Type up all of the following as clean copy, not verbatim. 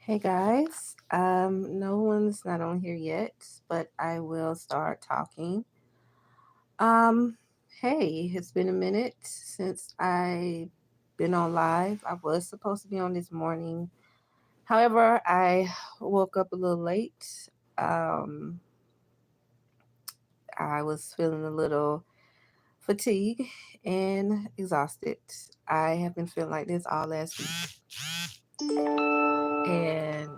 Hey guys, no one's not on here yet, but I will start talking. Um, hey, it's been a minute since I been on live. I was supposed to be on this morning. However, I woke up a little late. Um, I was feeling a little fatigued and exhausted. I have been feeling like this all last week, and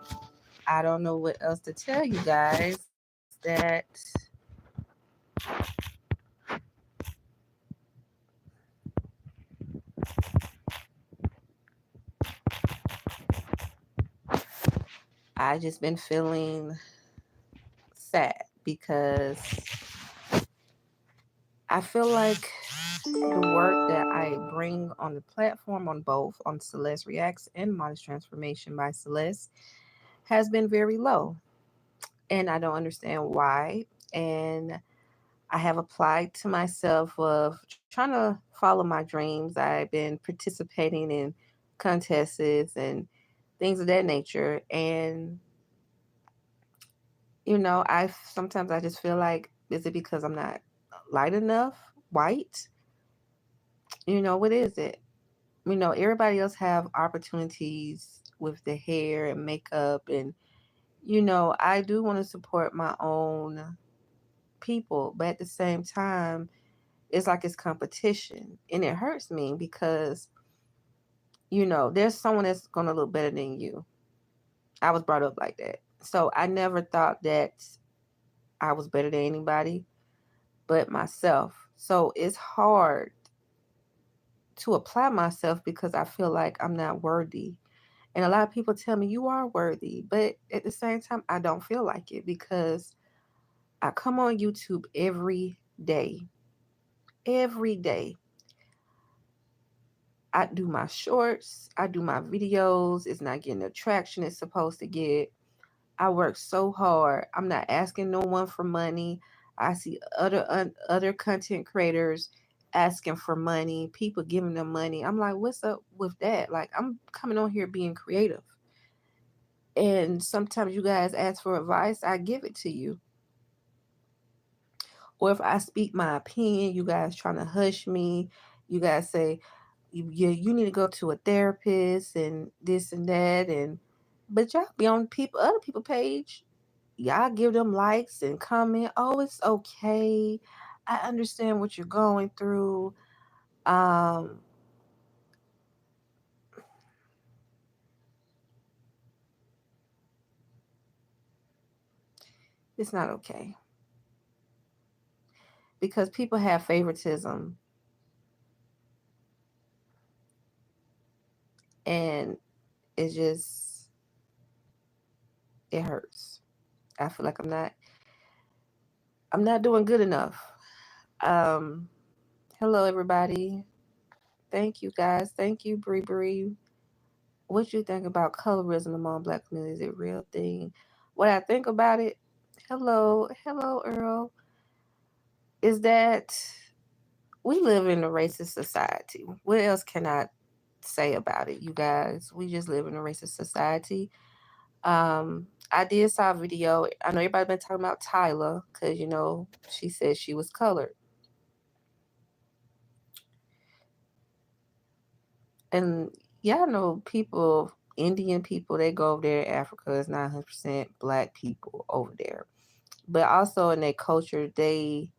I don't know what else to tell you guys that I just been feeling sad because I feel like the work that I bring on the platform on both on Celeste Reacts and Modest Transformation by Celeste has been very low. And I don't understand why. And I have applied to myself of trying to follow my dreams. I've been participating in contests and things of that nature. And I sometimes I just feel like, is it because I'm not light enough, white? What is it? Everybody else have opportunities with the hair and makeup, and I do want to support my own people, but at the same time, it's like it's competition, and it hurts me because there's someone that's gonna look better than you. I was brought up like that, so I never thought that I was better than anybody but myself. So it's hard to apply myself because I feel like I'm not worthy. And a lot of people tell me you are worthy, but at the same time, I don't feel like it because I come on YouTube every day. Every day. I do my shorts, I do my videos. It's not getting the traction it's supposed to get. I work so hard. I'm not asking no one for money. I see other content creators asking for money, people giving them money. I'm like, what's up with that? Like, I'm coming on here being creative. And sometimes you guys ask for advice, I give it to you. Or if I speak my opinion, you guys trying to hush me. You guys say, you need to go to a therapist and this and that. And but y'all be on other people page, y'all give them likes and comment, oh, it's okay, I understand what you're going through. um it's not okay because people have favoritism, and it just it hurts. I feel like I'm not doing good enough. um Hello everybody, thank you guys, thank you Bree Bree. What you think about colorism among black communities? Is it a real thing? What I think about it, hello Earl, is that we live in a racist society. What else can I say about it, you guys? We just live in a racist society. I did saw a video. I know everybody been talking about Tyler because she said she was colored, and y'all know people, Indian people, they go over there. In Africa is not 100% black people over there, but also in their culture, they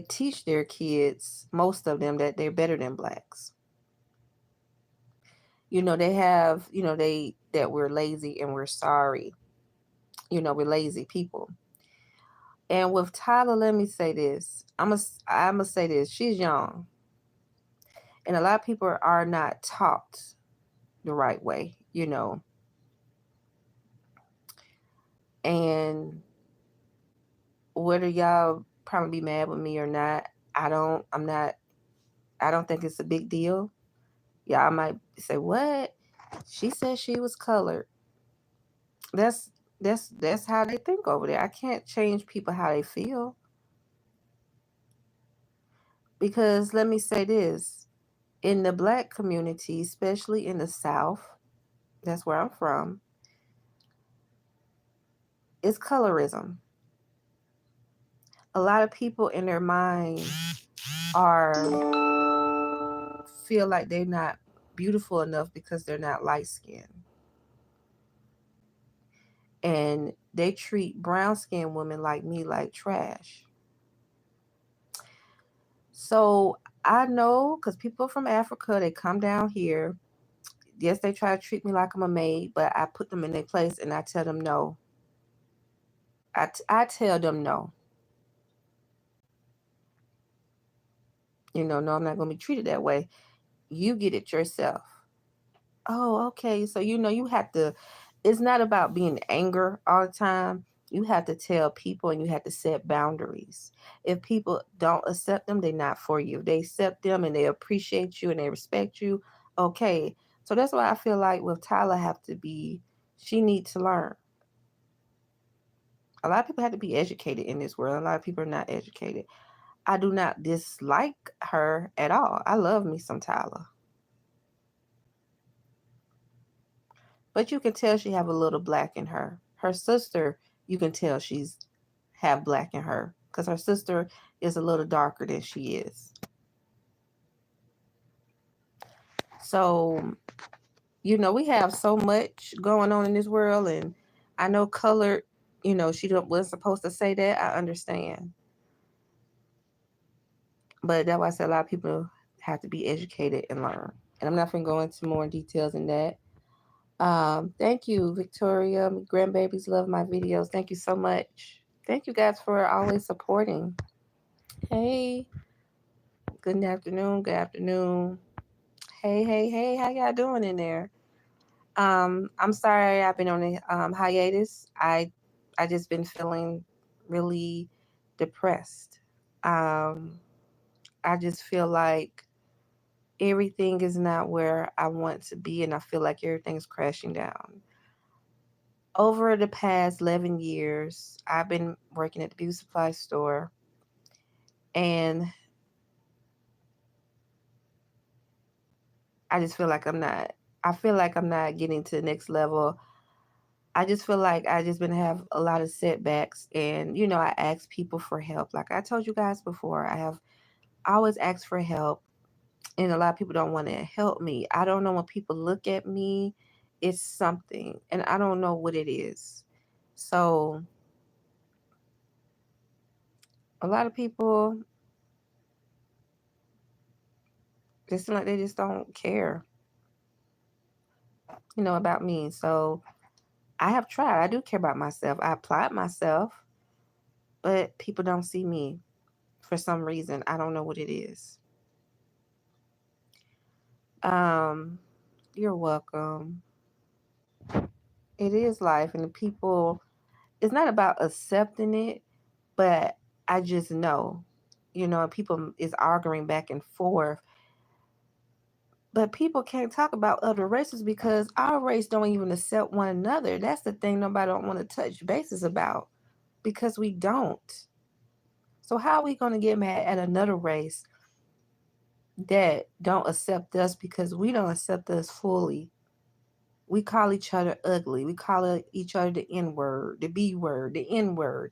teach their kids, most of them, that they're better than blacks. They have, they that we're lazy and we're sorry. We're lazy people. And with Tyler, let me say this. I'm gonna say this. She's young, and a lot of people are not taught the right way. And whether y'all probably be mad with me or not, I don't. I'm not. I don't think it's a big deal. Y'all might say, "What? She said she was colored." That's that's how they think over there. I can't change people how they feel because let me say this: in the black community, especially in the South, That's where I'm from. It's colorism. A lot of people in their mind are feel like they're not beautiful enough because they're not light skinned. And they treat brown skinned women like me like trash. So I know because people from Africa, they come down here. Yes, they try to treat me like I'm a maid, but I put them in their place and I tell them no. I tell them no. No, I'm not going to be treated that way. You get it yourself. Oh, okay. So, you have to, it's not about being anger all the time. You have to tell people and you have to set boundaries. If people don't accept them, they're not for you. If they accept them and they appreciate you and they respect you, okay. So that's why I feel like with Tyler have to be, she needs to learn. A lot of people have to be educated in this world. A lot of people are not educated. I do not dislike her at all. I love me some Tyler. But you can tell she have a little black in her. Her sister, you can tell she's have black in her because her sister is a little darker than she is. So, we have so much going on in this world, and I know color, she wasn't supposed to say that. I understand. But that's why I said a lot of people have to be educated and learn. And I'm not going to go into more details than that. Thank you, Victoria. My grandbabies love my videos. Thank you so much. Thank you guys for always supporting. Hey, good afternoon. Good afternoon. Hey, hey, hey. How y'all doing in there? I'm sorry I've been on a hiatus. I just been feeling really depressed. Um, I just feel like everything is not where I want to be, and I feel like everything's crashing down. Over the past 11 years, I've been working at the beauty supply store, and I just feel like I'm not getting to the next level. I just feel like I just been have a lot of setbacks, and I ask people for help. Like I told you guys before, I always ask for help, and a lot of people don't want to help me. I don't know, when people look at me, it's something, and I don't know what it is. So a lot of people, it seems like they just don't care, about me. So I have tried. I do care about myself. I applied myself, but people don't see me for some reason. I don't know what it is. Um, you're welcome. It is life, and the people. It's not about accepting it, but I just know, people is arguing back and forth. But people can't talk about other races because our race don't even accept one another. That's the thing nobody don't want to touch bases about, because we don't. So how are we going to get mad at another race that don't accept us because we don't accept us fully? We call each other ugly. We call each other the N word, the B word, the N word.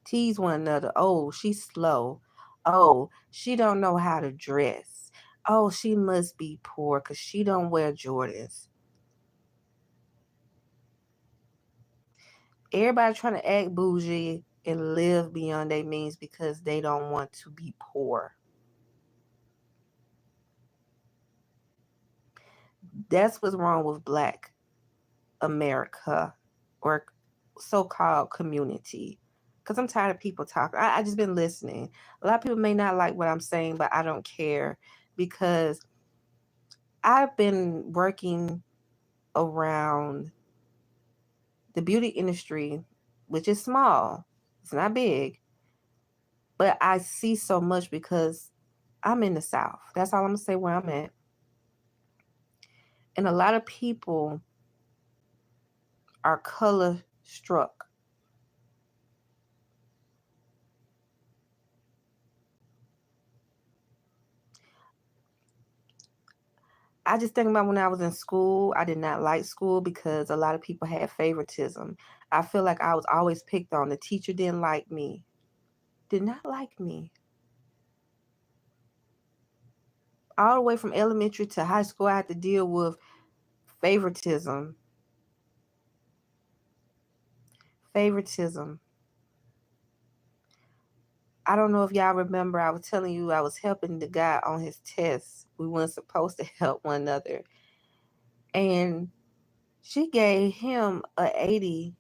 Tease one another. Oh, she's slow. Oh, she don't know how to dress. Oh, she must be poor because she don't wear Jordans. Everybody trying to act bougie and live beyond their means because they don't want to be poor. That's what's wrong with Black America, or so-called community. Because I'm tired of people talking. I just been listening. A lot of people may not like what I'm saying, but I don't care, because I've been working around the beauty industry, which is small. It's not big, but I see so much because I'm in the South. That's all I'm gonna say where I'm at. And a lot of people are color struck. I just think about when I was in school, I did not like school because a lot of people had favoritism. I feel like I was always picked on. The teacher didn't like me, did not like me. All the way from elementary to high school, I had to deal with favoritism. Favoritism. I don't know if y'all remember, I was telling you I was helping the guy on his test. We weren't supposed to help one another. And she gave him a 80,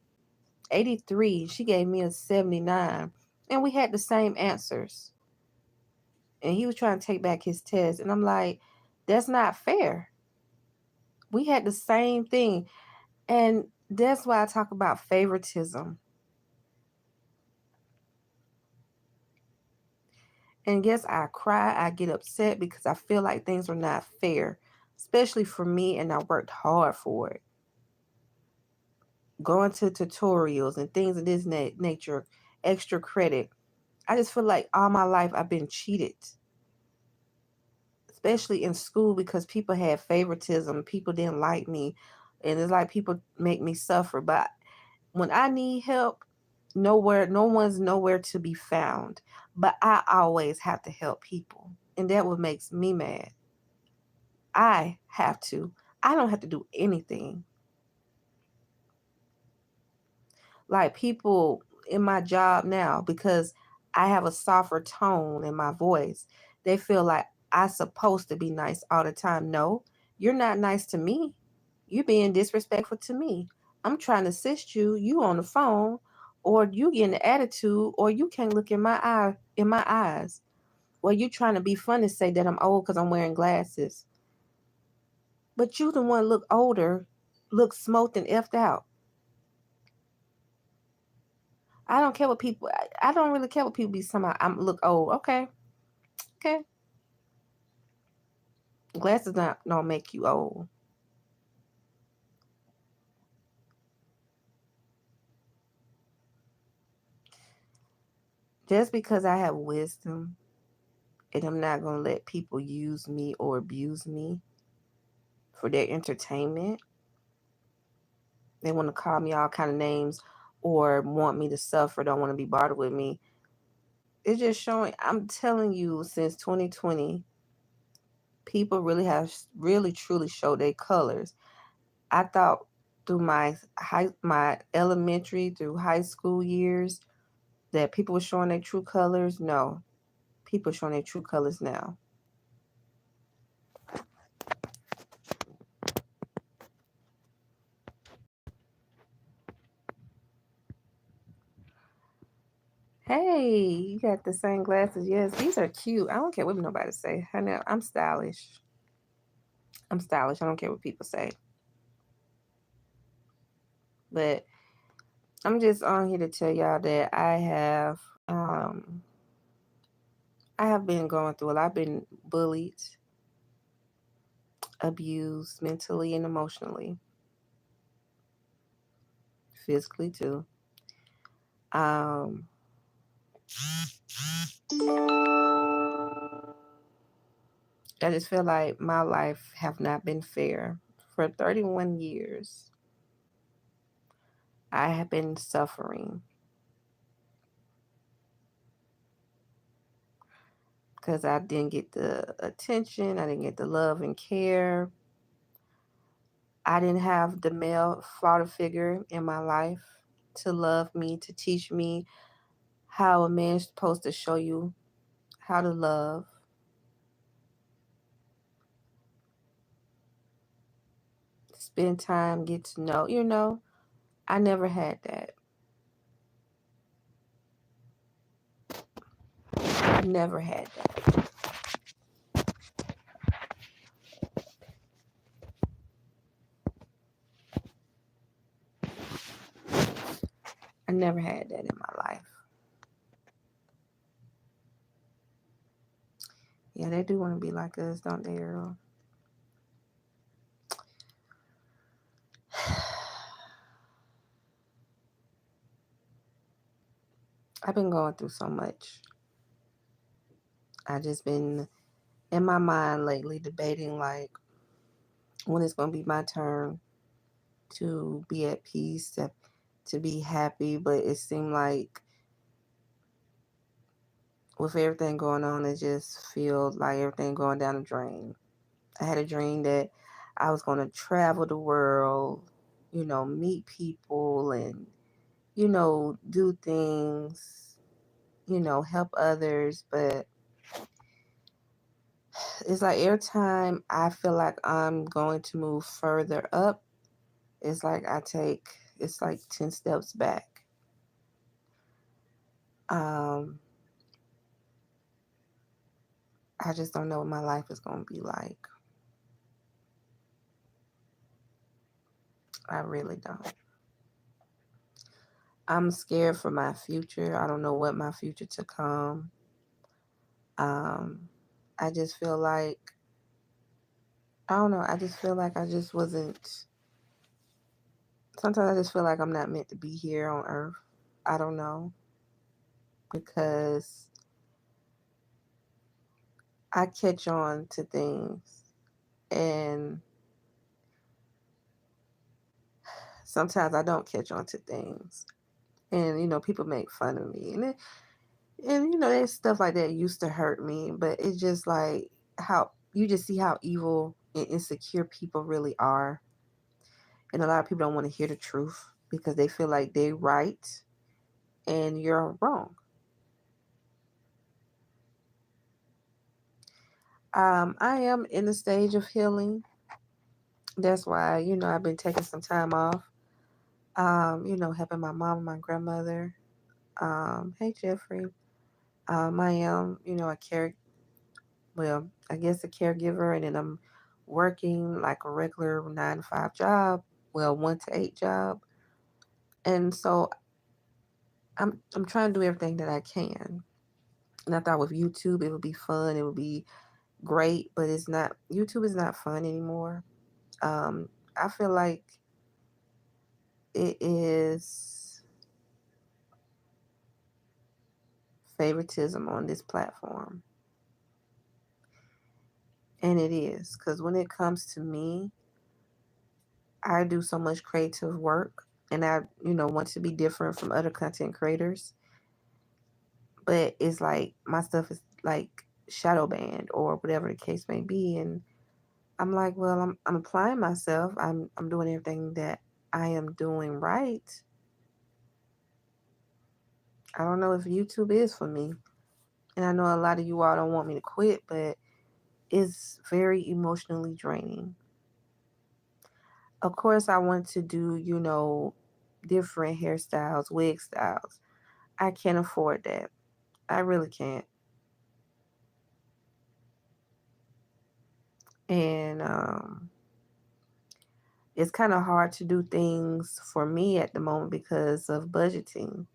83. She gave me a 79. And we had the same answers. And he was trying to take back his test. And I'm like, that's not fair. We had the same thing. And that's why I talk about favoritism. And yes, I cry, I get upset because I feel like things are not fair, especially for me, and I worked hard for it. Going to tutorials and things of this nature, extra credit. I just feel like all my life I've been cheated, especially in school because people had favoritism, people didn't like me, and it's like people make me suffer. But when I need help, no one's nowhere to be found. But I always have to help people, and that what makes me mad. I have to. I don't have to do anything. Like people in my job now, because I have a softer tone in my voice, they feel like I'm supposed to be nice all the time. No, you're not nice to me. You're being disrespectful to me. I'm trying to assist you. You on the phone, or you getting an attitude, or you can't look in my eyes, or you trying to be funny, say that I'm old because I'm wearing glasses. But you the one look older, look smoked and effed out. I don't care what people. I don't really care what people be somehow. I'm look old. Okay, okay. Glasses not don't make you old. Just because I have wisdom and I'm not gonna let people use me or abuse me for their entertainment. They want to call me all kind of names or want me to suffer. Don't want to be bothered with me. It's just showing. I'm telling you, since 2020, people really have really truly showed their colors. I thought through my elementary through high school years that people were showing their true colors. No, people are showing their true colors now. Hey, you got the same glasses. Yes, these are cute. I don't care what nobody say. I know I'm stylish. I'm stylish. I don't care what people say. But I'm just on here to tell y'all that um I have been going through a lot. I've been bullied, abused mentally and emotionally, physically too. Um I just feel like my life have not been fair. For 31 years, I have been suffering because I didn't get the attention, I didn't get the love and care. I didn't have the male father figure in my life to love me, to teach me how a man's supposed to show you how to love, spend time, get to know. I never had that. Never had that. I never had that in my life. Yeah, they do want to be like us, don't they, Earl? I've been going through so much. I just been in my mind lately debating like when it's going to be my turn to be at peace, to be happy. But it seemed like with everything going on, it just feels like everything going down the drain. I had a dream that I was going to travel the world, meet people and, do things, help others. But it's like every time I feel like I'm going to move further up, it's like it's like 10 steps back. Um, I just don't know what my life is going to be like. I really don't. I'm scared for my future. I don't know what my future to come. Um, I just feel like, I don't know. I just feel like I just wasn't. Sometimes I just feel like I'm not meant to be here on earth. I don't know. Because I catch on to things. And sometimes I don't catch on to things. And, people make fun of me. There's stuff like that used to hurt me. But it's just like how you just see how evil and insecure people really are. And a lot of people don't want to hear the truth because they feel like they're right and you're wrong. I am in the stage of healing. That's why, I've been taking some time off, helping my mom and my grandmother. Hey, Jeffrey. I am, I guess a caregiver, and then I'm working like a regular 9 to 5 job, 1 to 8 job. And so I'm trying to do everything that I can. And I thought with YouTube, it would be fun. It would be great, but it's not. YouTube is not fun anymore. I feel like it is favoritism on this platform. And it is. Because when it comes to me, I do so much creative work and I, want to be different from other content creators. But it's like my stuff is like shadow banned or whatever the case may be. And I'm like, well, I'm applying myself. I'm doing everything that I am doing right. I don't know if YouTube is for me. And I know a lot of you all don't want me to quit, but it's very emotionally draining. Of course, I want to do, different hairstyles, wig styles. I can't afford that. I really can't. And it's kind of hard to do things for me at the moment because of budgeting.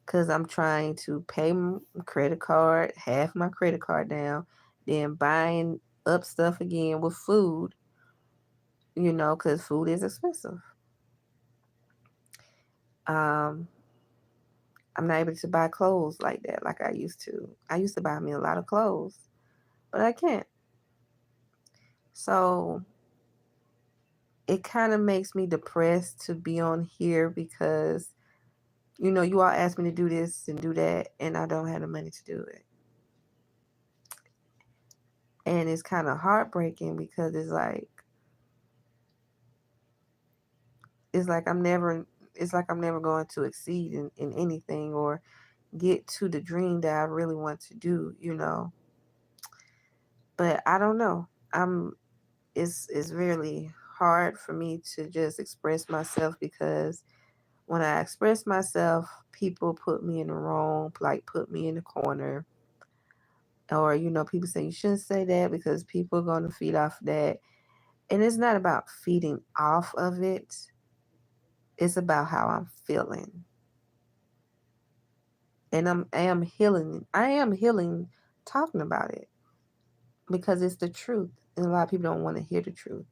Because I'm trying to pay my credit card, half my credit card down, then buying up stuff again with food, because food is expensive. Um, I'm not able to buy clothes like that like I used to. I used to buy me a lot of clothes, but I can't. So it kind of makes me depressed to be on here because, you all ask me to do this and do that, and I don't have the money to do it. And it's kind of heartbreaking because it's like I'm never going to exceed in anything or get to the dream that I really want to do. But I don't know. It's really hard for me to just express myself because when I express myself, people put me in the wrong, like put me in the corner. Or, people say you shouldn't say that because people are going to feed off that. And it's not about feeding off of it. It's about how I'm feeling. And I am healing. I am healing talking about it because it's the truth. And a lot of people don't want to hear the truth.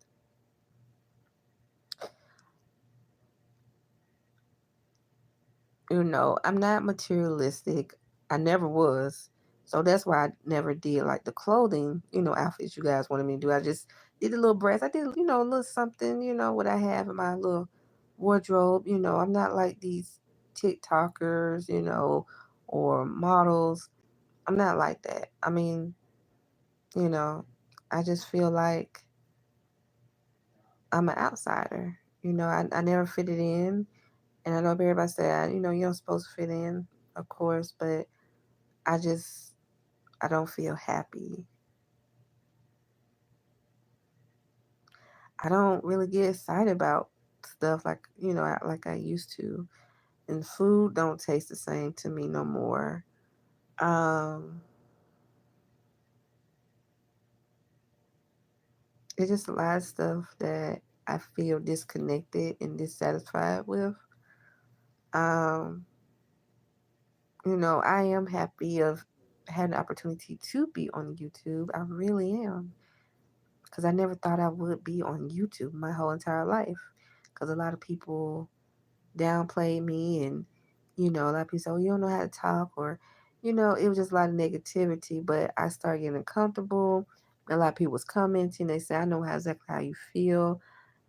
I'm not materialistic. I never was. So that's why I never did like the clothing, outfits you guys wanted me to do. I just did a little breast. I did, a little something, what I have in my little wardrobe. I'm not like these TikTokers, or models. I'm not like that. I mean, you know, I just feel like I'm an outsider. I never fitted in. And I know everybody said, you're not supposed to fit in, of course, but I just, I don't feel happy. I don't really get excited about stuff like, like I used to. And food don't taste the same to me no more. Um, it's just a lot of stuff that I feel disconnected and dissatisfied with. Um, I am happy of having the opportunity to be on YouTube. I really am. Because I never thought I would be on YouTube my whole entire life. Because a lot of people downplayed me, and a lot of people say, "Oh, you don't know how to talk," or it was just a lot of negativity. But I started getting comfortable. A lot of people was commenting. They say, "I know exactly how you feel."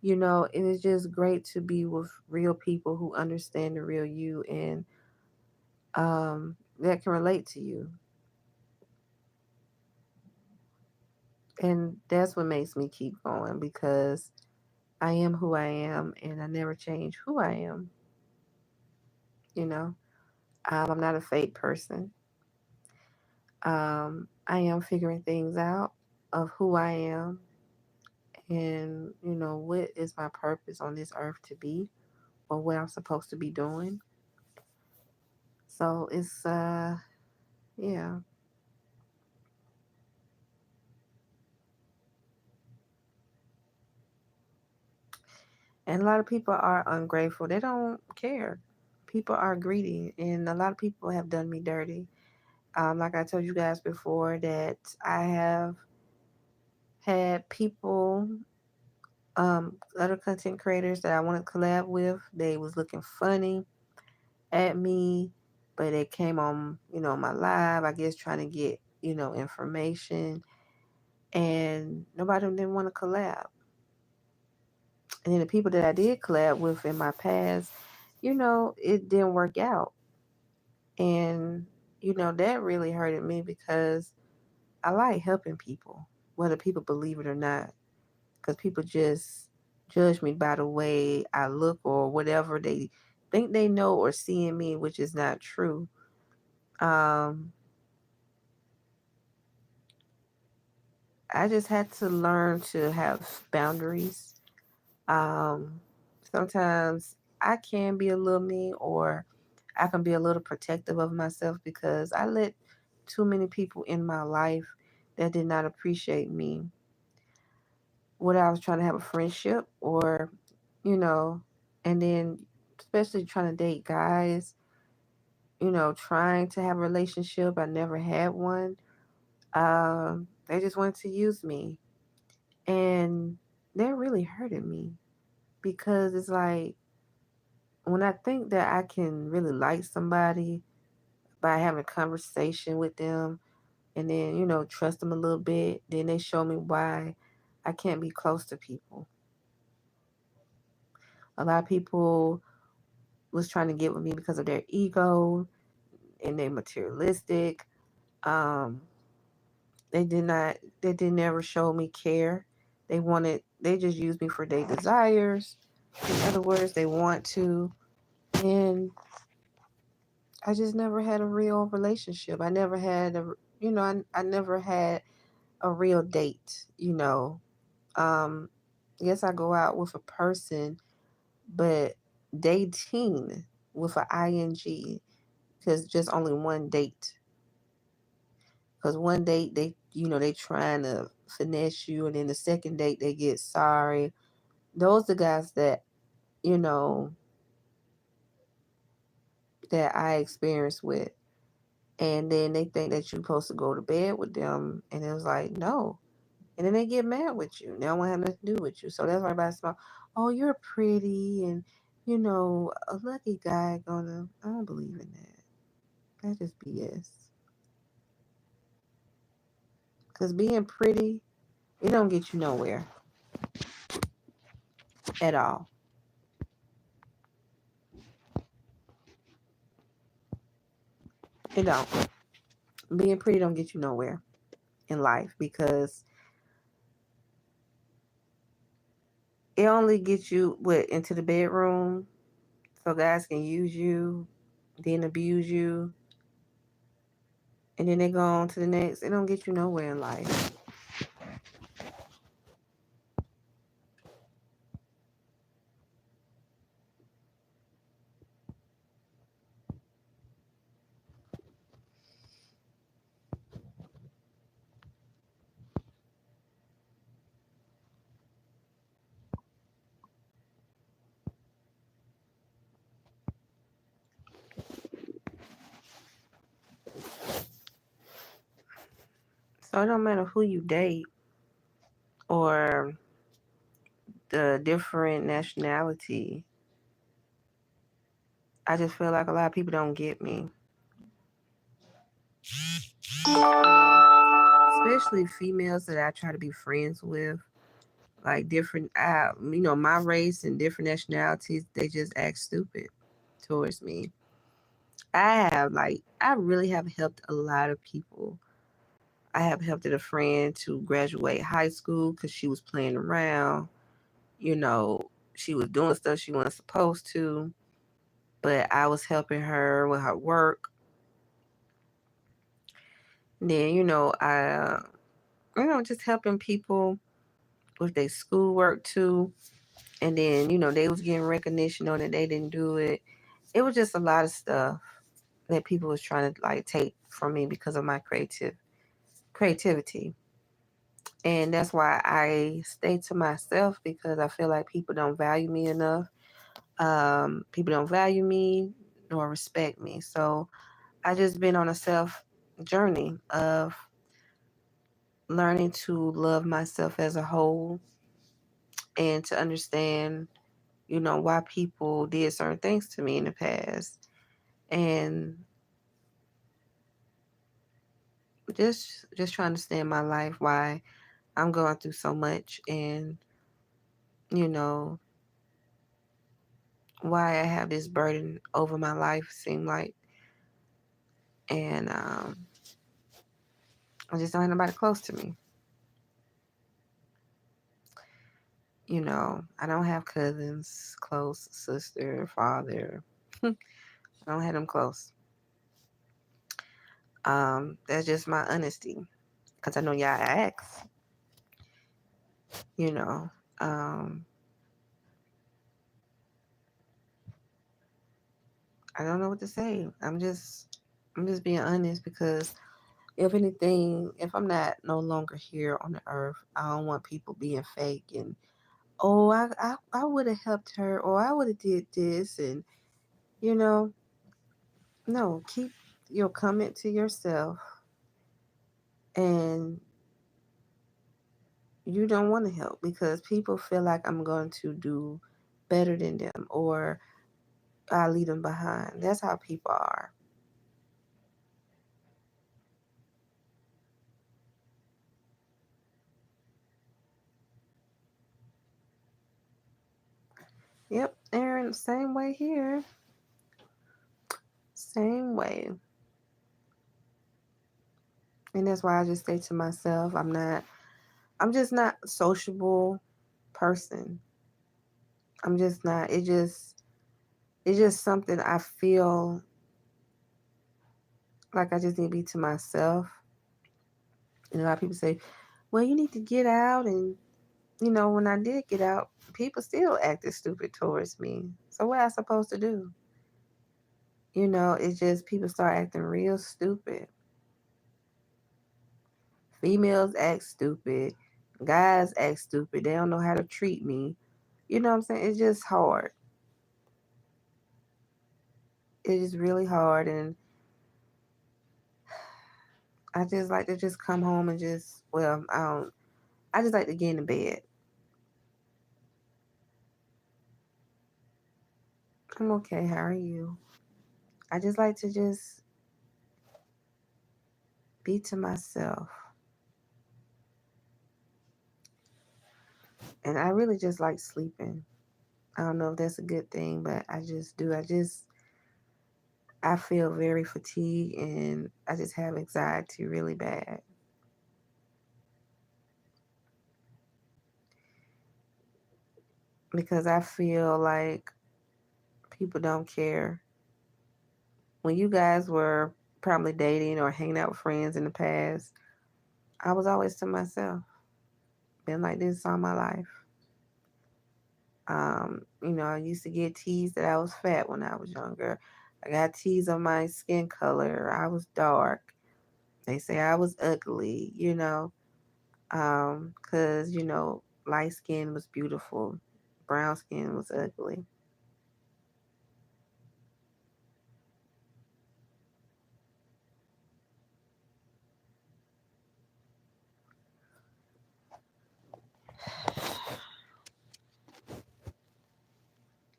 And it's just great to be with real people who understand the real you, and that can relate to you. And that's what makes me keep going, because I am who I am, and I never change who I am. You know, I'm not a fake person. I am figuring things out of who I am, and what is my purpose on this earth to be, or what I'm supposed to be doing. So it's yeah. And a lot of people are ungrateful. They don't care. People are greedy, and a lot of people have done me dirty. Like I told you guys before, that I have had people, other content creators that I want to collab with. They was looking funny at me, but they came on, my live, I guess trying to get, information, and nobody didn't want to collab. And then the people that I did collab with in my past, it didn't work out. And, that really hurted me, because I like helping people, whether people believe it or not, because people just judge me by the way I look, or whatever they think they know or see in me, which is not true. Um, I just had to learn to have boundaries. Um, Sometimes I can be a little mean, or I can be a little protective of myself, because I let too many people in my life that did not appreciate me, whether I was trying to have a friendship, or, you know, and then especially trying to date guys, trying to have a relationship. I never had one. They just wanted to use me. And that really hurted me, because it's like, when I think that I can really like somebody by having a conversation with them, and then, trust them a little bit, then they show me why I can't be close to people. A lot of people was trying to get with me because of their ego, and they materialistic. Um, they did never show me care. They just used me for their desires. In other words, they want to. And I just never had a real relationship. I never had I never had a real date, Yes, I go out with a person, but dating with an ing, because just only one date. Because one date they trying to finesse you, and then the second date they get sorry. Those are the guys that you know that I experienced with, and then they think that you're supposed to go to bed with them, and it was like no, and then they get mad with you. They don't want to have nothing to do with you. So that's why everybody's like, oh, you're pretty, and a lucky guy gonna. I don't believe in that. That's just BS. Because being pretty, it don't get you nowhere at all. It don't. Being pretty don't get you nowhere in life because it only gets you into the bedroom so guys can use you, then abuse you, and then they go on to the next. It don't get you nowhere in life. So it don't matter who you date or the different nationality. I just feel like a lot of people don't get me. Especially females that I try to be friends with. Like different, my race and different nationalities, they just act stupid towards me. I really have helped a lot of people. I have helped a friend to graduate high school because she was playing around. You know, she was doing stuff she wasn't supposed to, but I was helping her with her work. Then, just helping people with their schoolwork too. And then, they was getting recognition on it. They didn't do it. It was just a lot of stuff that people was trying to like take from me because of my creativity. And that's why I stay to myself because I feel like people don't value me enough. People don't value me nor respect me. So I just been on a self journey of learning to love myself as a whole and to understand, why people did certain things to me in the past. And just trying to understand my life, why I'm going through so much and, you know, why I have this burden over my life, seem like. And I just don't have nobody close to me. I don't have cousins, close sister, father. I don't have them close. That's just my honesty. Because I know y'all ask, you know. I don't know what to say. I'm just being honest because if anything, if I'm not no longer here on the earth, I don't want people being fake and oh, I would have helped her or I would have did this and you know, no, keep your comment to yourself and you don't want to help because people feel like I'm going to do better than them or I leave them behind. That's how people are. Yep, Aaron, same way here. Same way. And that's why I just say to myself, I'm just not a sociable person. I'm just not. It's just something I feel like I just need to be to myself. And a lot of people say, well, you need to get out. And, when I did get out, people still acted stupid towards me. So what I supposed to do? It's just people start acting real stupid. Females act stupid. Guys act stupid. They don't know how to treat me. You know what I'm saying? It's just hard. It is really hard. And I just like to just come home and I just like to get in the bed. I'm okay. How are you? I just like to just be to myself. And I really just like sleeping. I don't know if that's a good thing, but I just do. I feel very fatigued and I just have anxiety really bad. Because I feel like people don't care. When you guys were probably dating or hanging out with friends in the past, I was always to myself. Been like this all my life. I used to get teased that I was fat when I was younger. I got teased on my skin color. I was dark. They say I was ugly. 'Cause light skin was beautiful, brown skin was ugly.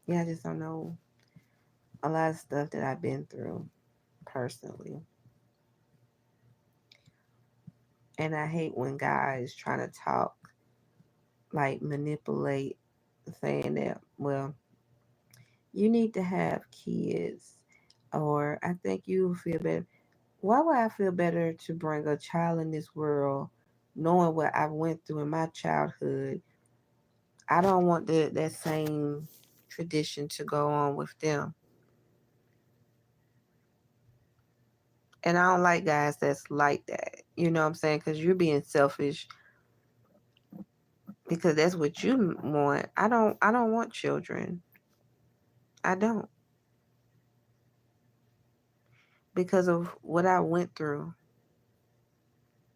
Yeah, I just don't know a lot of stuff that I've been through personally, and I hate when guys trying to talk like manipulate, saying that you need to have kids, or I think you feel better. Why would I feel better to bring a child in this world, knowing what I went through in my childhood? I don't want that same tradition to go on with them. And I don't like guys that's like that. You know what I'm saying? Because you're being selfish because that's what you want. I don't want children. I don't, because of what I went through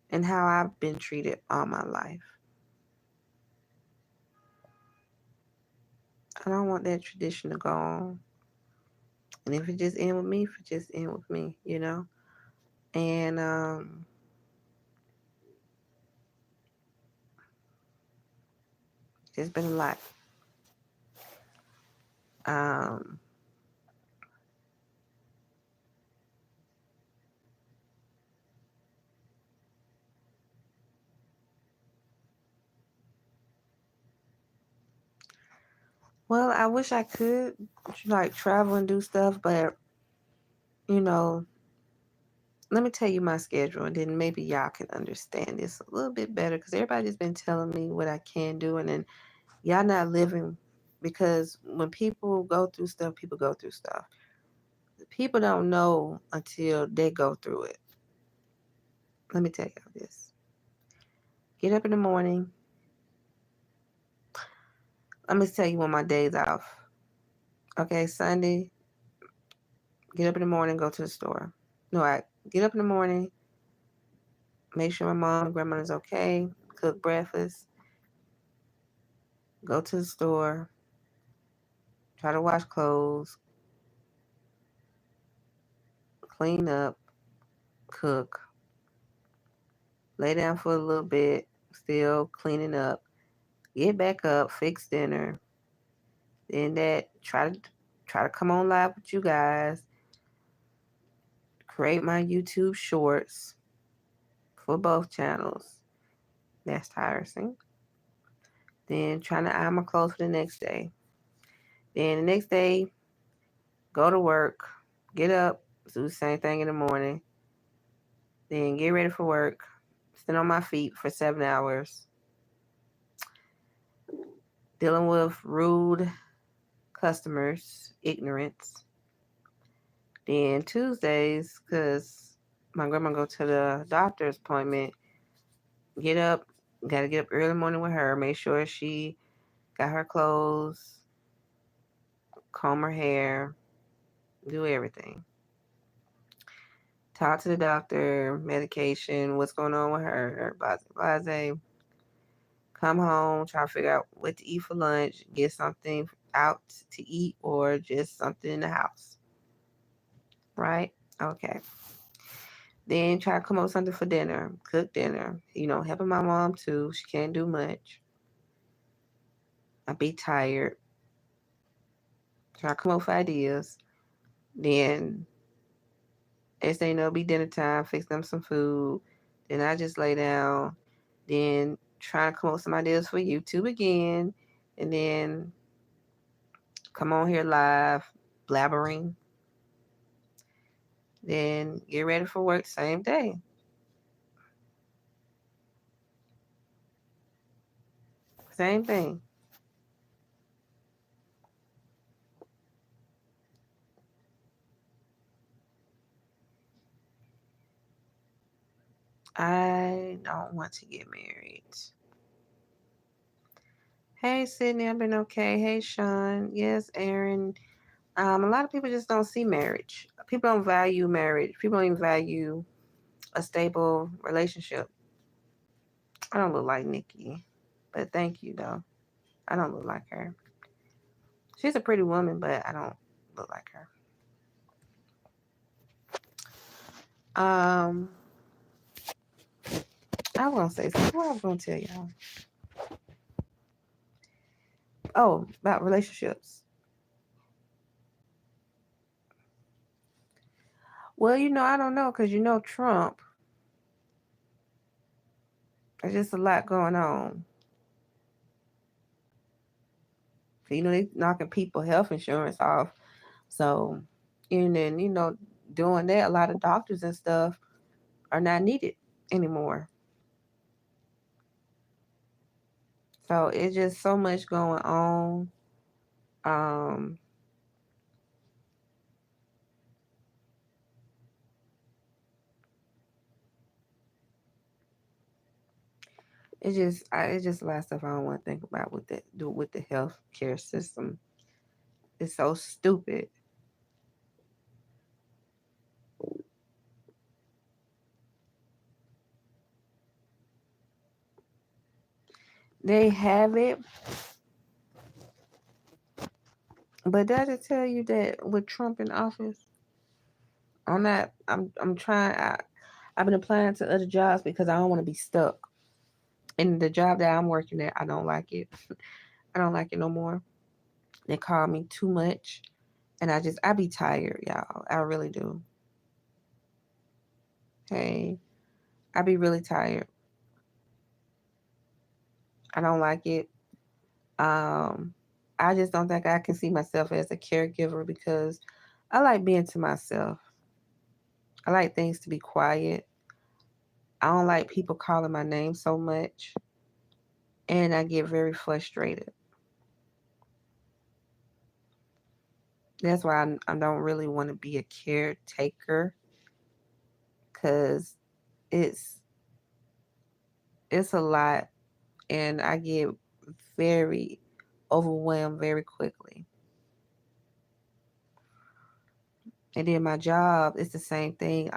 and how I've been treated all my life. I don't want that tradition to go on. And if it just end with me, if it just end with me. And it's been a lot. Um, well, I wish I could like travel and do stuff, but you know, let me tell you my schedule, and then maybe y'all can understand this a little bit better because everybody's been telling me what I can do, and then y'all not living, because when people go through stuff, people go through stuff. People don't know until they go through it. Let me tell y'all this. Get up in the morning. Let me tell you when my day's off. Okay, Sunday, get up in the morning, go to the store. No, I get up in the morning, make sure my mom and grandmother's okay, cook breakfast, go to the store, try to wash clothes, clean up, cook, lay down for a little bit, still cleaning up, get back up, fix dinner, then that try to come on live with you guys, create my YouTube shorts for both channels. That's tiresome. Then trying to iron my clothes for the next day. Then the next day, go to work, get up, do the same thing in the morning. Then get ready for work, sit on my feet for 7 hours, dealing with rude customers, ignorance. Then Tuesdays, because my grandma go to the doctor's appointment, get up, gotta get up early morning with her, make sure she got her clothes, comb her hair, do everything. Talk to the doctor, medication, what's going on with her, blase. Come home, try to figure out what to eat for lunch, get something out to eat or just something in the house. Right? Okay. Then try to come up with something for dinner, cook dinner. Helping my mom too. She can't do much. I be tired. Try to come up with ideas. Then next thing you know, be dinner time, fix them some food. Then I just lay down. Then trying to come up with some ideas for YouTube again, and then come on here live, blabbering, then get ready for work same day. Same thing. I don't want to get married. Hey Sydney, I've been okay. Hey Sean. Yes, Aaron. A lot of people just don't see marriage. People don't value marriage. People don't even value a stable relationship. I don't look like Nikki, but thank you though. I don't look like her. She's a pretty woman, but I don't look like her. Um, I was gonna say something. What I was gonna tell y'all? Oh, about relationships. Well, I don't know because Trump. There's just a lot going on. So, they knocking people health insurance off. So, and then doing that, a lot of doctors and stuff are not needed anymore. So it's just so much going on. Um, it's just a lot of stuff I don't want to think about with the healthcare system. It's so stupid. They have it, but does it tell you that with Trump in office? I'm not. I'm trying. I've been applying to other jobs because I don't want to be stuck. And the job that I'm working at, I don't like it. I don't like it no more. They call me too much, and I be tired, y'all. I really do. Hey, I be really tired. I don't like it. Um, I just don't think I can see myself as a caregiver because I like being to myself. I like things to be quiet. I don't like people calling my name so much, and I get very frustrated. That's why I don't really want to be a caretaker because it's it's a lot, and I get very overwhelmed very quickly. And then my job is the same thing.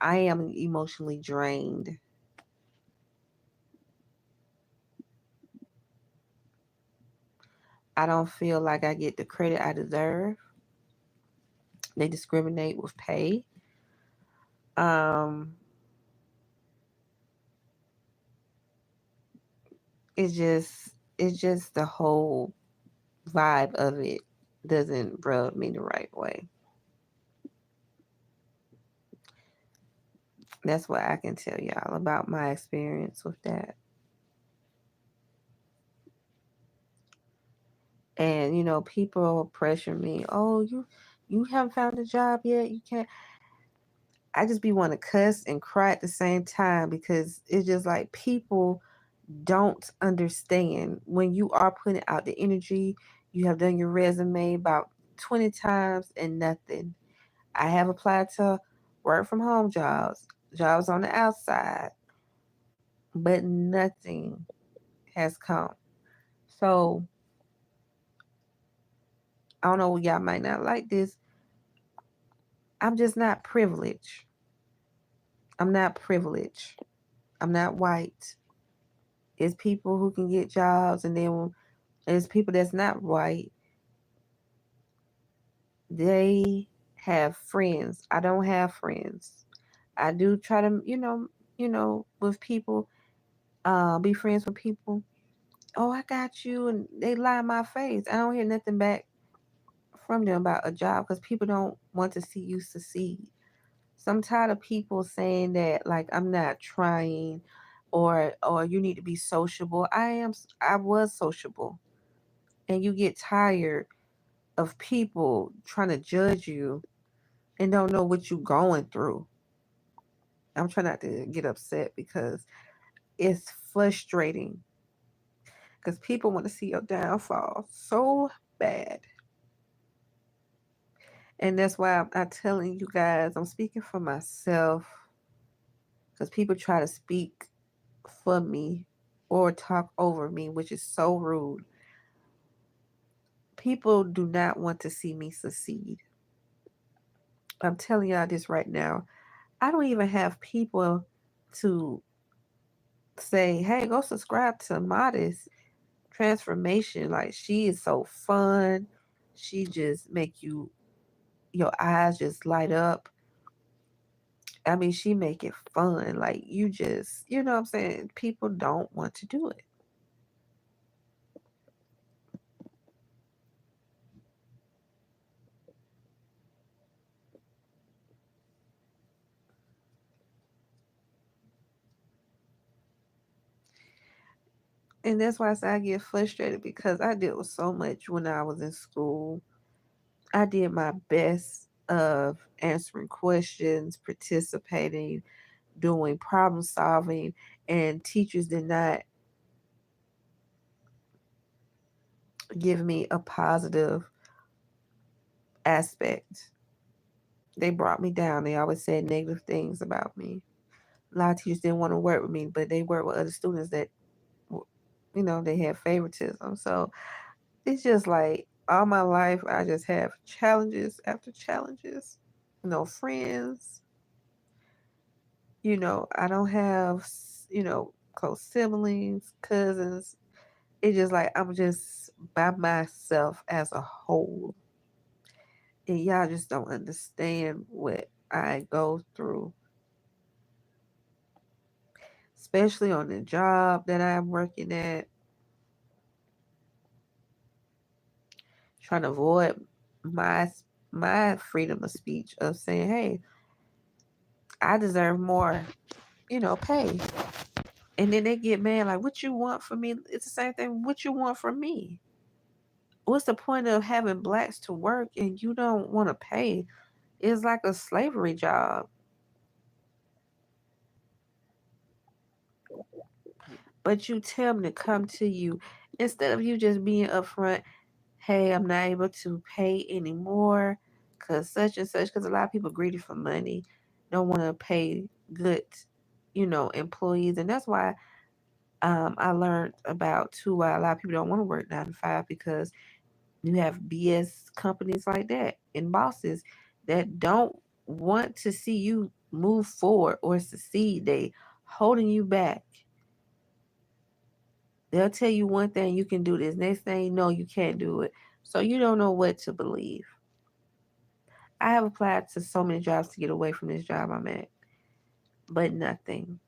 I am emotionally drained. I don't feel like I get the credit I deserve. They discriminate with pay. Um, it's just it's just the whole vibe of it doesn't rub me the right way. That's what I can tell y'all about my experience with that. And people pressure me. Oh, you haven't found a job yet. You can't. I just be want to cuss and cry at the same time because it's just like people don't understand when you are putting out the energy. You have done your resume about 20 times and nothing. I have applied to work from home jobs, jobs on the outside, but nothing has come. So I don't know, y'all might not like this. I'm just not privileged. I'm not privileged. I'm not white. It's people who can get jobs, and then there's people that's not white. They have friends. I don't have friends. I do try to, with people, be friends with people. Oh, I got you, and they lie in my face. I don't hear nothing back from them about a job because people don't want to see you succeed. So I'm tired of people saying that like I'm not trying or you need to be sociable. I was sociable. And you get tired of people trying to judge you and don't know what you're going through. I'm trying not to get upset because it's frustrating because people want to see your downfall so bad. And that's why I'm telling you guys, I'm speaking for myself because people try to speak for me or talk over me, which is so rude. People do not want to see me succeed. I'm telling y'all this right now. I don't even have people to say, hey, go subscribe to Modest Transformation. Like, she is so fun. She just make your eyes just light up. I mean, she make it fun. Like, you just, you know what I'm saying? People don't want to do it. And that's why I say I get frustrated because I dealt with so much when I was in school. I did my best of answering questions, participating, doing problem solving, and teachers did not give me a positive aspect. They brought me down. They always said negative things about me. A lot of teachers didn't want to work with me, but they worked with other students that, they had favoritism. So it's just like all my life, I just have challenges after challenges. No friends. I don't have, close siblings, cousins. It's just like I'm just by myself as a whole. And y'all just don't understand what I go through, especially on the job that I'm working at, trying to avoid my my freedom of speech of saying, "Hey, I deserve more, pay." And then they get mad like, "What you want from me?" It's the same thing. What you want from me? What's the point of having blacks to work and you don't want to pay? It's like a slavery job. But you tell them to come to you instead of you just being upfront. Hey, I'm not able to pay anymore because such and such. Because a lot of people greedy for money, don't want to pay good, employees, and that's why I learned about too why a lot of people don't want to work 9 to 5 because you have BS companies like that and bosses that don't want to see you move forward or succeed. They holding you back. They'll tell you one thing, you can do this. Next thing, no, you can't do it. So you don't know what to believe. I have applied to so many jobs to get away from this job I'm at, but nothing.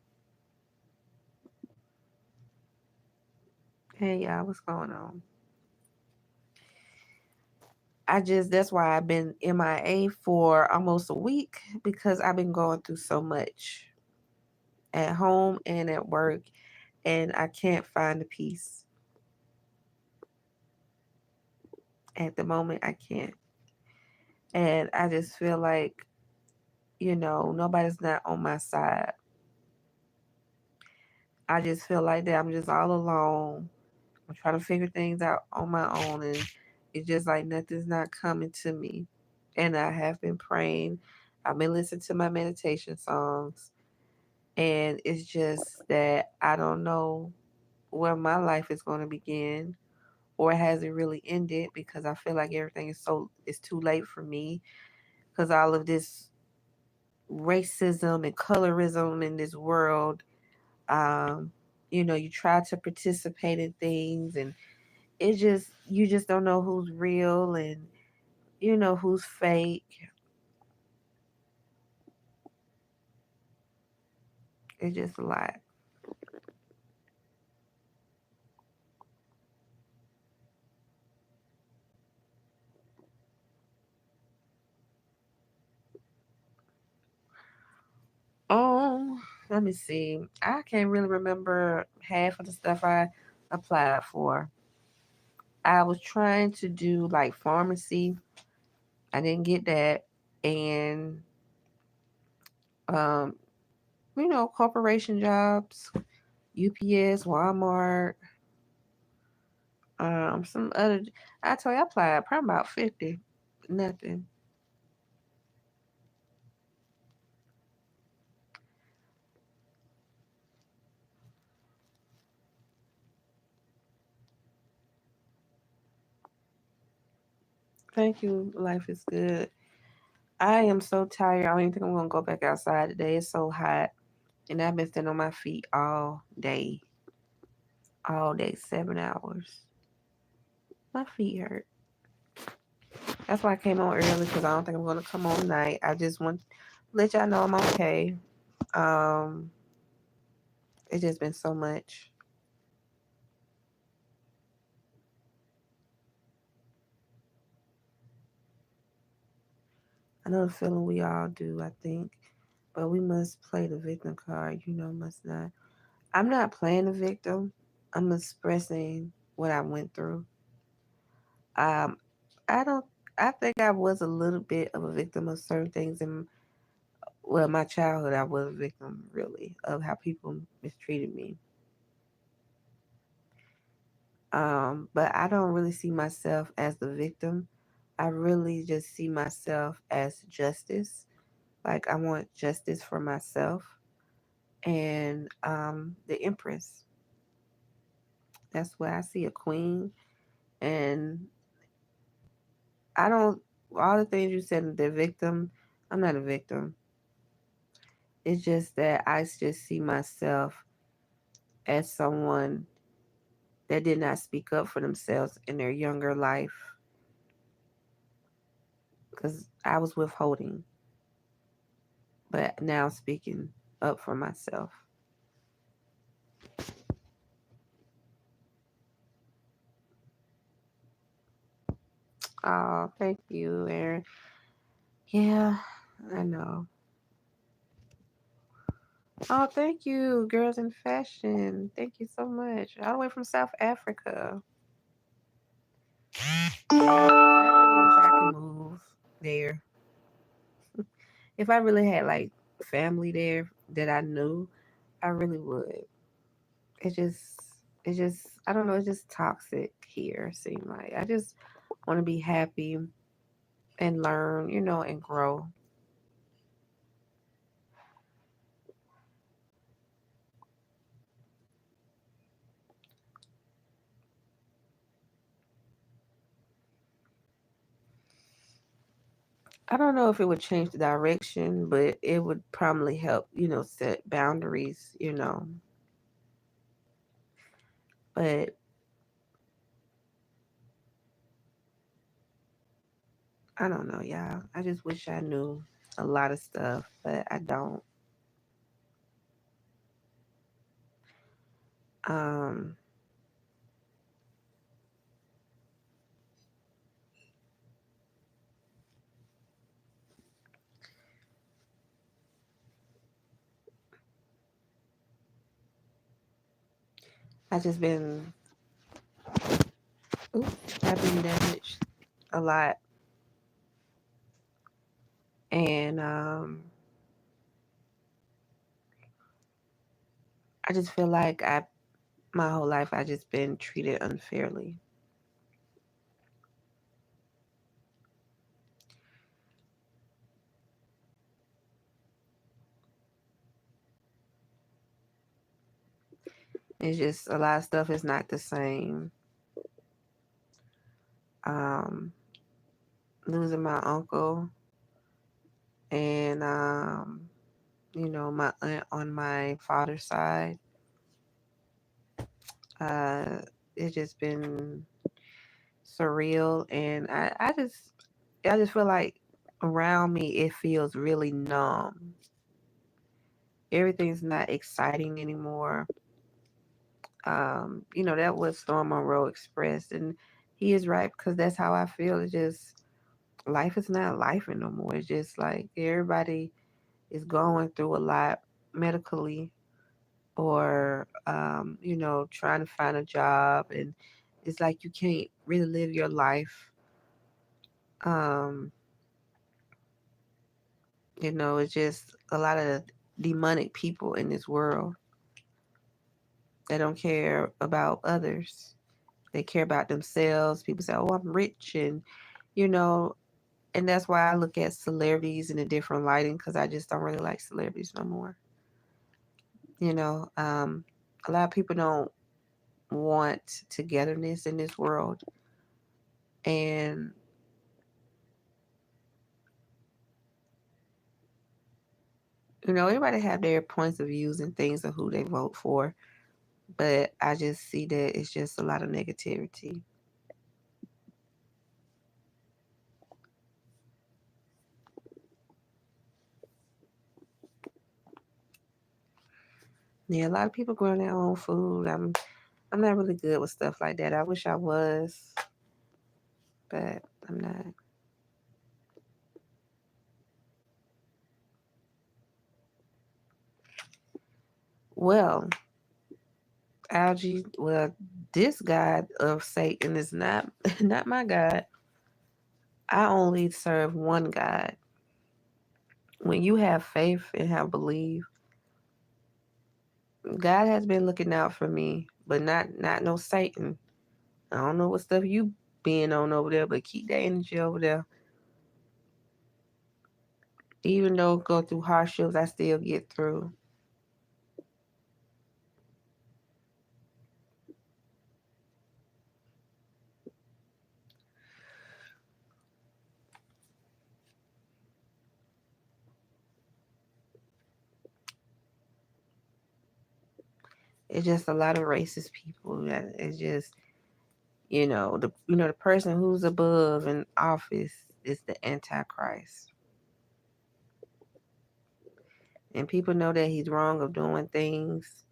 Hey, y'all, what's going on? That's why I've been MIA for almost a week because I've been going through so much at home and at work, and I can't find the peace. At the moment, I can't. And I just feel like, nobody's not on my side. I just feel like that I'm just all alone. I'm trying to figure things out on my own, and it's just like nothing's not coming to me. And I have been praying. I've been listening to my meditation songs, and it's just that I don't know where my life is going to begin, or has it really ended? Because I feel like everything it's too late for me. Because all of this racism and colorism in this world, um, you try to participate in things and you just don't know who's real and who's fake. It's just a lot. um Let me see. I can't really remember half of the stuff I applied for. I was trying to do like pharmacy. I didn't get that. And um, corporation jobs, UPS, Walmart, some other. I told you I applied probably about 50. Nothing. Thank you. Life is good. I am so tired. I don't even think I'm gonna go back outside today. It's so hot, and I've been standing on my feet all day, 7 hours. My feet hurt. That's why I came on early because I don't think I'm gonna come on tonight. I just want to let y'all know I'm okay. Um, it's just been so much. I know the feeling we all do. I think, but we must play the victim card. Must not. I'm not playing the victim. I'm expressing what I went through. Um, I don't. I think I was a little bit of a victim of certain things in my childhood. I was a victim really of how people mistreated me. But I don't really see myself as the victim. I really just see myself as justice. Like I want justice for myself and the Empress. That's where I see a queen, and I don't. All the things you said, the victim. I'm not a victim. It's just that I just see myself as someone that did not speak up for themselves in their younger life because I was withholding, but now speaking up for myself. Oh, thank you, Aaron. Yeah, I know. Oh, thank you, Girls in Fashion. Thank you so much. All the way from South Africa. Yeah, I really wish I could move there. If I really had like family there that I knew, I really would. It just, I don't know. It's just toxic here. Seem like I just want to be happy and learn, and grow. I don't know if it would change the direction, but it would probably help, set boundaries, But I don't know, y'all. I just wish I knew a lot of stuff, but I don't. Um, I just been, oops, I've been damaged a lot, and I just feel like my whole life I just been treated unfairly. It's just a lot of stuff is not the same. Um, Losing my uncle and my aunt on my father's side. Uh, it's just been surreal, and I just feel like around me it feels really numb. Everything's not exciting anymore. That was Storm Monroe expressed, and he is right because that's how I feel. It's just life is not life no more. It's just like everybody is going through a lot, medically, or trying to find a job, and it's like you can't really live your life. um it's just a lot of demonic people in this world that don't care about others. They care about themselves. People say, oh, I'm rich, and you know and that's why I look at celebrities in a different lighting, because I just don't really like celebrities no more. you know um a lot of people don't want togetherness in this world. And everybody have their points of views and things of who they vote for, but I just see that it's just a lot of negativity. Yeah, a lot of people growing their own food. I'm not really good with stuff like that. I wish I was, but I'm not. Well, algae. Well, this God of Satan is not not my God. I only serve one God. When you have faith and have belief, God has been looking out for me, but not no Satan. I don't know what stuff you being on over there, but keep that energy over there. Even though go through hardships, I still get through. It's just a lot of racist people. It's just the person who's above in office is the Antichrist, and people know that he's wrong of doing things,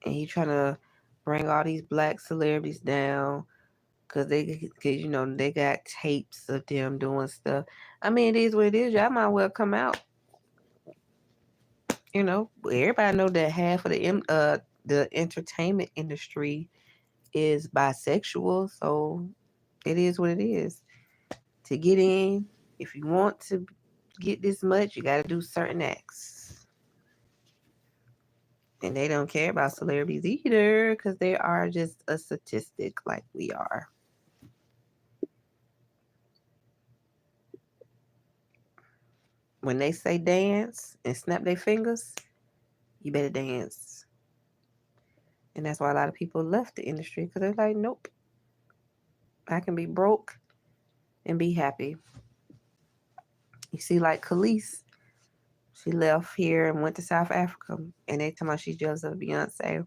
and he trying to bring all these black celebrities down because they got tapes of them doing stuff. I mean, it is what it is. Y'all might well come out. Everybody know that half of the entertainment industry is bisexual, so it is what it is. To get in, if you want to get this much, you got to do certain acts. And they don't care about celebrities either, because they are just a statistic like we are. When they say dance and snap their fingers, you better dance. And that's why a lot of people left the industry, because they're like, nope, I can be broke and be happy. You see, like Khalees, she left here and went to South Africa, and they tell me she's jealous of Beyonce.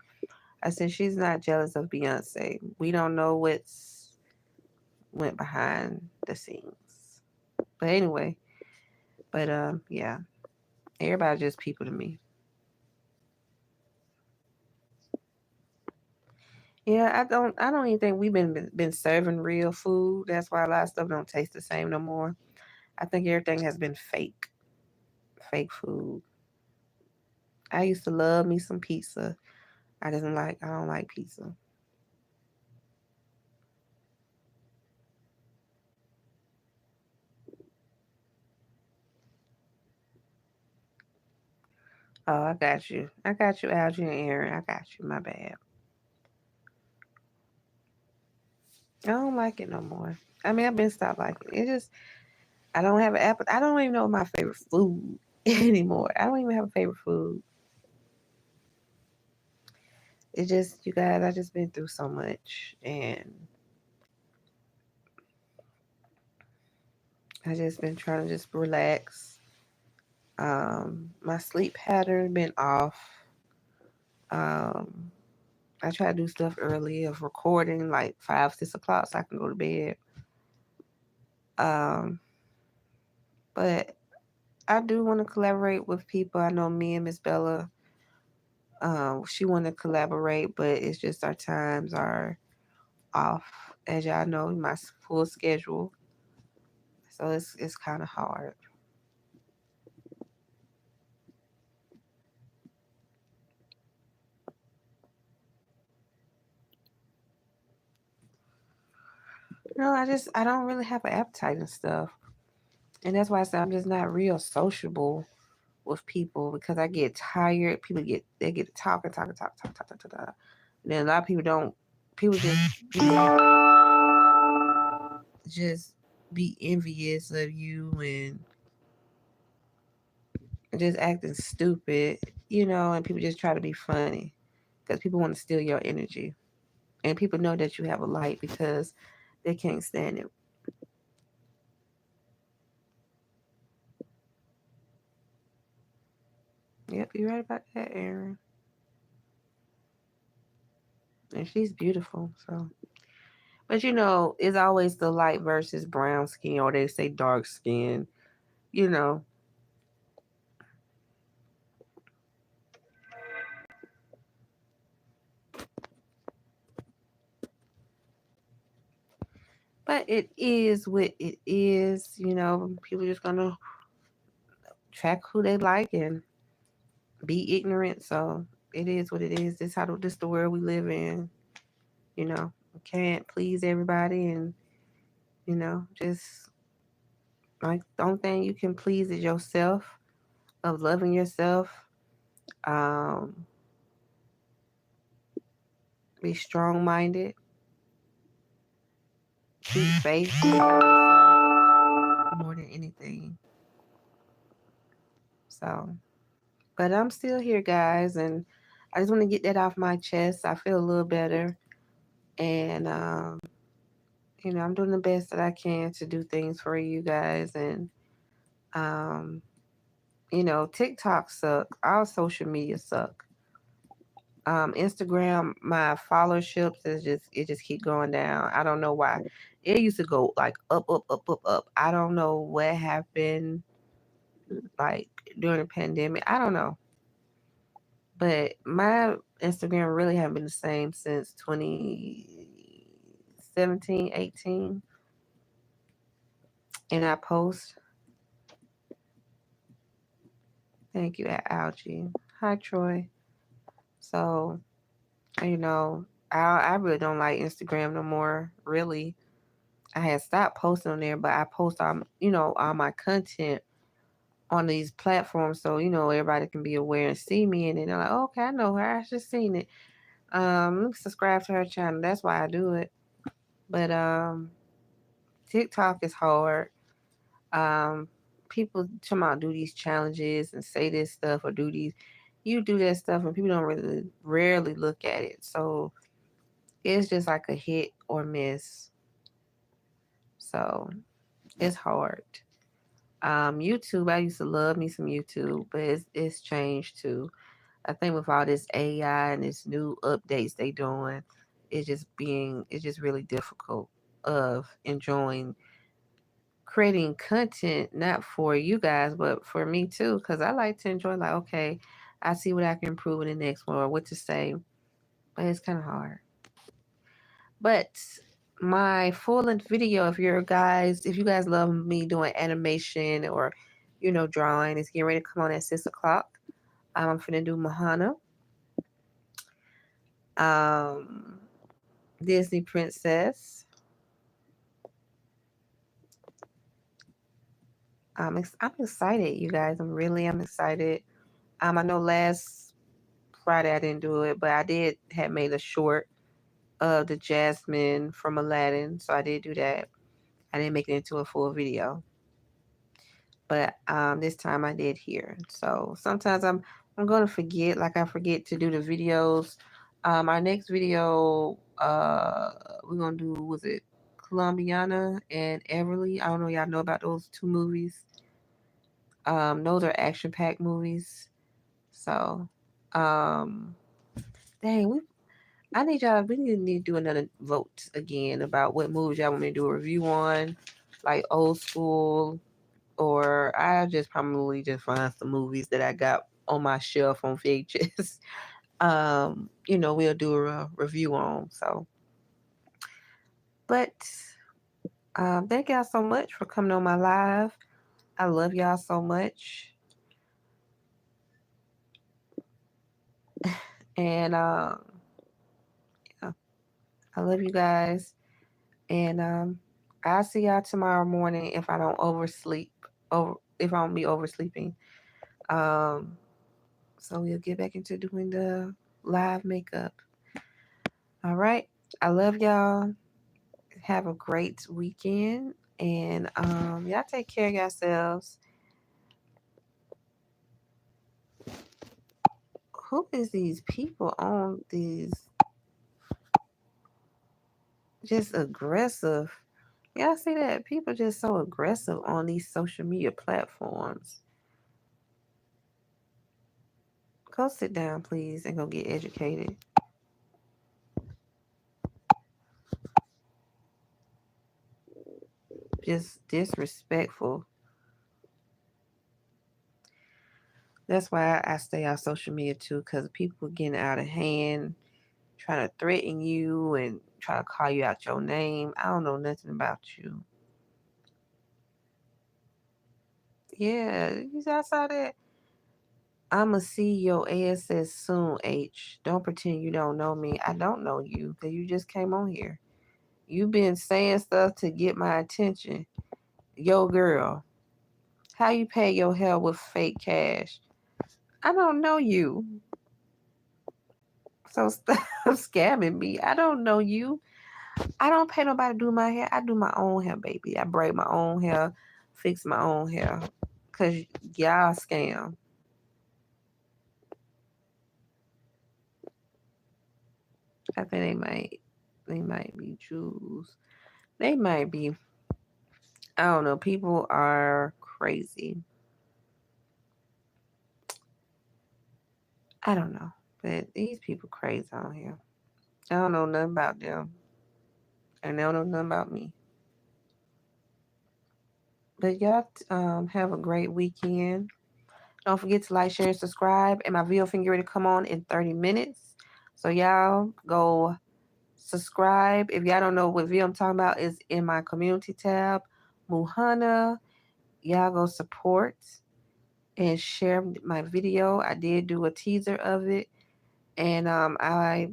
I said she's not jealous of Beyonce. We don't know what's went behind the scenes. But anyway, yeah, everybody just people to me. Yeah, I don't even think we've been serving real food. That's why a lot of stuff don't taste the same no more. I think everything has been fake food. I used to love me some pizza. I don't like pizza. Oh, I got you. I got you, Algie and Aaron. I got you. My bad. I don't like it no more. I mean, I've been stopped liking it. It just I don't have an appetite. I don't even know my favorite food anymore. I don't even have a favorite food. It's just you guys. I just been through so much, and I just been trying to just relax. My sleep pattern been off. Um, I try to do stuff early of recording, like 5, 6 o'clock, so I can go to bed. Um, but I do want to collaborate with people. I know me and Miss Bella. She want to collaborate, but it's just our times are off, as y'all know, my full schedule. So it's kind of hard. I don't really have an appetite and stuff. And that's why I said I'm just not real sociable with people because I get tired. They get to talk. And then a lot of people don't. People just be envious of you and just acting stupid, and people just try to be funny because people want to steal your energy. And people know that you have a light because they can't stand it. Yep, you're right about that, Aaron. And she's beautiful, so. But it's always the light versus brown skin, or they say dark skin, you know. But it is what it is, People just gonna track who they like and be ignorant. So it is what it is. This the world we live in. You can't please everybody, and just like the only thing you can please is yourself, of loving yourself. Um, be strong minded, keep faith in yourself more than anything. So, but I'm still here, guys, and I just want to get that off my chest. I feel a little better, and I'm doing the best that I can to do things for you guys, and um, TikTok suck. All social media suck. Instagram, my followerships just keep going down. I don't know why. It used to go like up, up, up, up, up. I don't know what happened like during the pandemic. I don't know. But my Instagram really haven't been the same since 2017, 18. And I post, thank you, at Algie. Hi, Troy. So, you know, I really don't like Instagram no more, really. I had stopped posting on there, but I post all my content on these platforms so, everybody can be aware and see me. And then they're like, oh, okay, I know her. I just seen it. Let me subscribe to her channel. That's why I do it. But TikTok is hard. Um, People come out do these challenges and say this stuff or do these. You do that stuff and people don't really rarely look at it. So it's just like a hit or miss. So it's hard. YouTube, I used to love me some YouTube, but it's changed too. I think with all this AI and this new updates they doing, it's just really difficult of enjoying creating content not for you guys but for me too, because I like to enjoy, like, okay, I see what I can improve in the next one or what to say, but it's kind of hard. But my full length video, if you guys love me doing animation or drawing, it's getting ready to come on at 6 o'clock. I'm finna do Mahana, um Disney princess. I'm excited, you guys. I'm excited. I know last Friday I didn't do it, but I did have made a short of the Jasmine from Aladdin, so I did do that. I didn't make it into a full video, but this time I did here. So sometimes I'm gonna forget, like I forget to do the videos. Our next video, we're gonna do, was it Colombiana and Everly? I don't know, y'all know about those two movies. Those are action packed movies. So, um, dang, we need to do another vote again about what movies y'all want me to do a review on, like old school, or I just probably just find some movies that I got on my shelf on VHS. We'll do a review on. So, but thank y'all so much for coming on my live. I love y'all so much, and yeah, I love you guys, and I'll see y'all tomorrow morning if I don't oversleep. Over if I don't be oversleeping. Um, so we'll get back into doing the live makeup. All right. I love y'all. Have a great weekend. And y'all take care of yourselves. Who is these people on these just aggressive? Y'all see that? People just so aggressive on these social media platforms. Go sit down, please, and go get educated. Just disrespectful. That's why I stay off social media too, because people getting out of hand, trying to threaten you and try to call you out your name. I don't know nothing about you. Yeah, I saw that. I'ma see your ass as soon, H. Don't pretend you don't know me. I don't know you, because you just came on here. You been saying stuff to get my attention. Yo, girl, how you pay your hair with fake cash? I don't know you. So stop scamming me. I don't know you. I don't pay nobody to do my hair. I do my own hair, baby. I braid my own hair, fix my own hair. Cause y'all scam. I think they might be Jews. They might be. I don't know. People are crazy. I don't know. But these people crazy on here. I don't know nothing about them. And they don't know nothing about me. But y'all have a great weekend. Don't forget to like, share, subscribe. And my video finger ready to come on in 30 minutes. So y'all go subscribe. If y'all don't know what video I'm talking about, is in my community tab. Muhana. Y'all go support and share my video. I did do a teaser of it. And I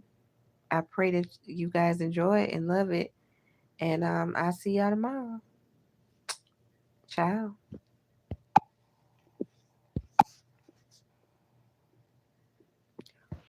pray that you guys enjoy it and love it. And I'll see y'all tomorrow. Ciao.